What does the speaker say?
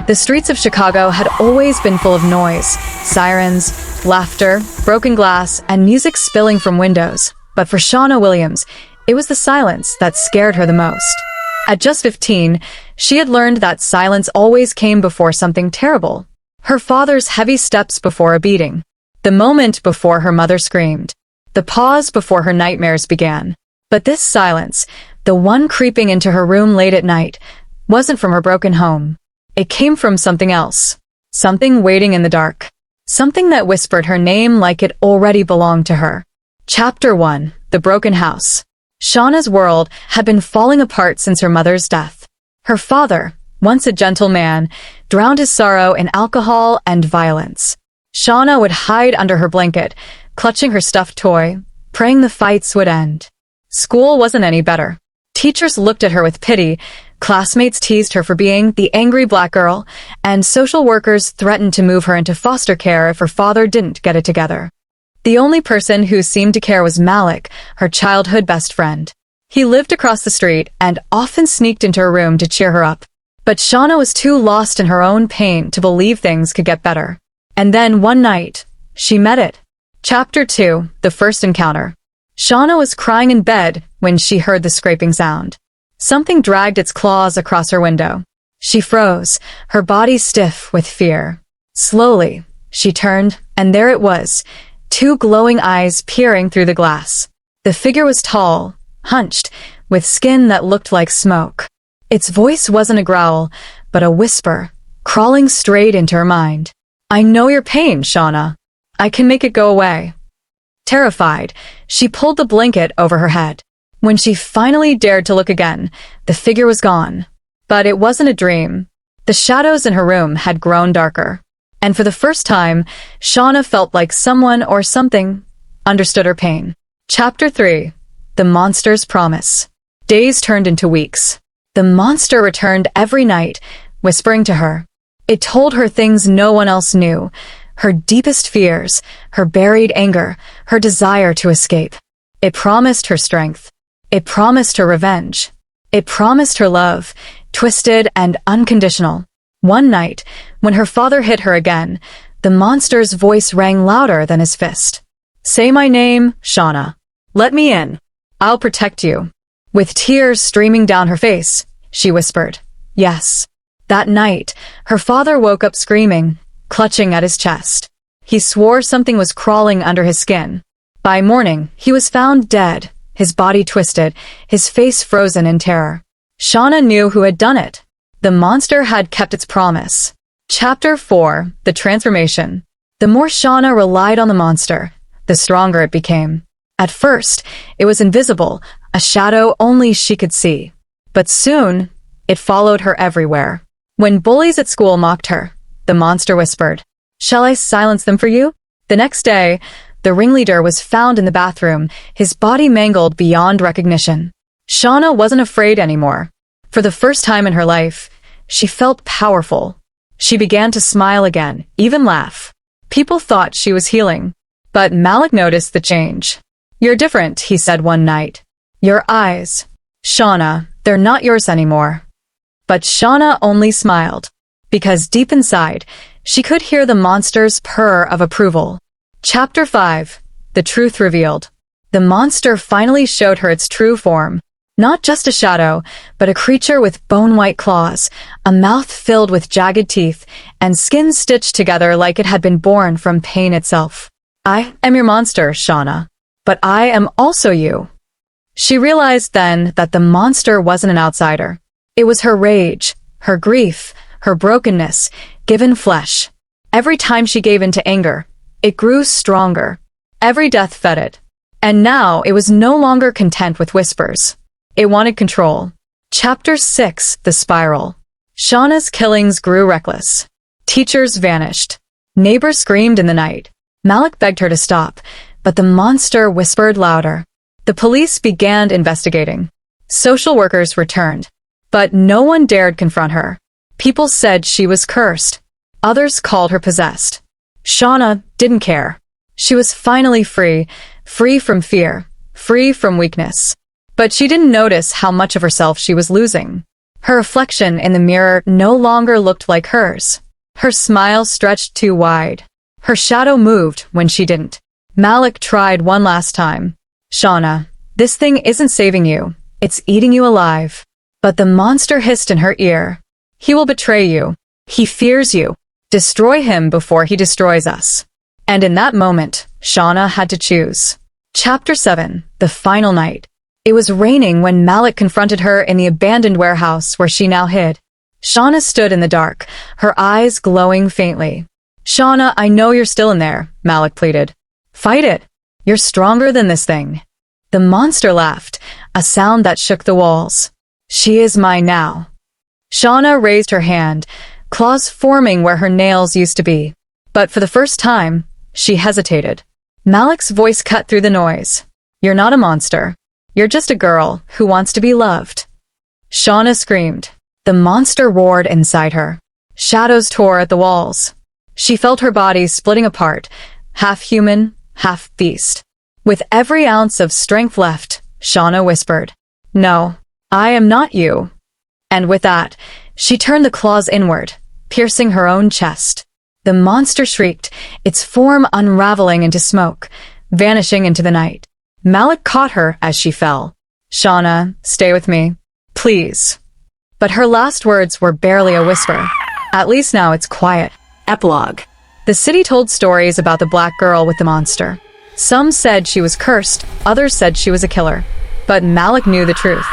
The streets of Chicago had always been full of noise, sirens, laughter, broken glass, and music spilling from windows. But for Shauna Williams, it was the silence that scared her the most. At just 15, she had learned that silence always came before something terrible. Her father's heavy steps before a beating. The moment before her mother screamed. The pause before her nightmares began. But this silence, the one creeping into her room late at night, wasn't from her broken home. It came from something else. Something waiting in the dark. Something that whispered her name like it already belonged to her. Chapter 1. The Broken House. Shauna's world had been falling apart since her mother's death. Her father, once a gentle man, drowned his sorrow in alcohol and violence. Shauna would hide under her blanket, clutching her stuffed toy, praying the fights would end. School wasn't any better. Teachers looked at her with pity, classmates teased her for being the angry black girl, and social workers threatened to move her into foster care if her father didn't get it together. The only person who seemed to care was Malik, her childhood best friend. He lived across the street and often sneaked into her room to cheer her up. But Shauna was too lost in her own pain to believe things could get better. And then one night, she met it. Chapter 2. The First Encounter. Shauna was crying in bed when she heard the scraping sound. Something dragged its claws across her window. She froze, her body stiff with fear. Slowly, she turned, and there it was, two glowing eyes peering through the glass. The figure was tall, hunched, with skin that looked like smoke. Its voice wasn't a growl, but a whisper, crawling straight into her mind. "I know your pain, Shauna. I can make it go away." Terrified, she pulled the blanket over her head. When she finally dared to look again, the figure was gone. But it wasn't a dream. The shadows in her room had grown darker. And for the first time, Shauna felt like someone or something understood her pain. Chapter 3. The Monster's Promise. Days turned into weeks. The monster returned every night, whispering to her. It told her things no one else knew. Her deepest fears, her buried anger, her desire to escape. It promised her strength. It promised her revenge. It promised her love, twisted and unconditional. One night, when her father hit her again, the monster's voice rang louder than his fist. "Say my name, Shauna. Let me in. I'll protect you." With tears streaming down her face, she whispered, "Yes." That night, her father woke up screaming, clutching at his chest. He swore something was crawling under his skin. By morning, he was found dead, his body twisted, his face frozen in terror. Shauna knew who had done it. The monster had kept its promise. Chapter 4. The Transformation. The more Shauna relied on the monster, the stronger it became. At first, it was invisible, a shadow only she could see. But soon, it followed her everywhere. When bullies at school mocked her, the monster whispered, "Shall I silence them for you?" The next day, the ringleader was found in the bathroom, his body mangled beyond recognition. Shauna wasn't afraid anymore. For the first time in her life, she felt powerful. She began to smile again, even laugh. People thought she was healing. But Malik noticed the change. "You're different," he said one night. "Your eyes, Shauna, they're not yours anymore." But Shauna only smiled, because deep inside, she could hear the monster's purr of approval. Chapter 5. The Truth Revealed. The monster finally showed her its true form. Not just a shadow, but a creature with bone-white claws, a mouth filled with jagged teeth, and skin stitched together like it had been born from pain itself. "I am your monster, Shauna. But I am also you." She realized then that the monster wasn't an outsider. It was her rage, her grief, her brokenness, given flesh. Every time she gave in to anger, it grew stronger. Every death fed it. And now it was no longer content with whispers. It wanted control. Chapter 6. The Spiral. Shauna's killings grew reckless. Teachers vanished. Neighbors screamed in the night. Malik begged her to stop, but the monster whispered louder. The police began investigating. Social workers returned. But no one dared confront her. People said she was cursed. Others called her possessed. Shauna didn't care. She was finally free, free from fear, free from weakness. But she didn't notice how much of herself she was losing. Her reflection in the mirror no longer looked like hers. Her smile stretched too wide. Her shadow moved when she didn't. Malik tried one last time. Shauna, this thing isn't saving you. It's eating you alive. But the monster hissed in her ear. He will betray you. He fears you. Destroy him before he destroys us. And in that moment, Shauna had to choose. Chapter 7, The Final Night. It was raining when Malik confronted her in the abandoned warehouse where she now hid. Shauna stood in the dark, her eyes glowing faintly. Shauna, I know you're still in there, Malik pleaded. Fight it. You're stronger than this thing. The monster laughed, a sound that shook the walls. She is mine now. Shauna raised her hand, claws forming where her nails used to be. But for the first time, she hesitated. Malik's voice cut through the noise. You're not a monster. You're just a girl who wants to be loved. Shauna screamed. The monster roared inside her. Shadows tore at the walls. She felt her body splitting apart, half human, half beast. With every ounce of strength left, Shauna whispered, No, I am not you. And with that, she turned the claws inward, piercing her own chest. The monster shrieked, its form unraveling into smoke, vanishing into the night. Malik caught her as she fell. Shauna, stay with me. Please. But her last words were barely a whisper. At least now it's quiet. Epilogue. The city told stories about the black girl with the monster. Some said she was cursed, others said she was a killer. But Malik knew the truth.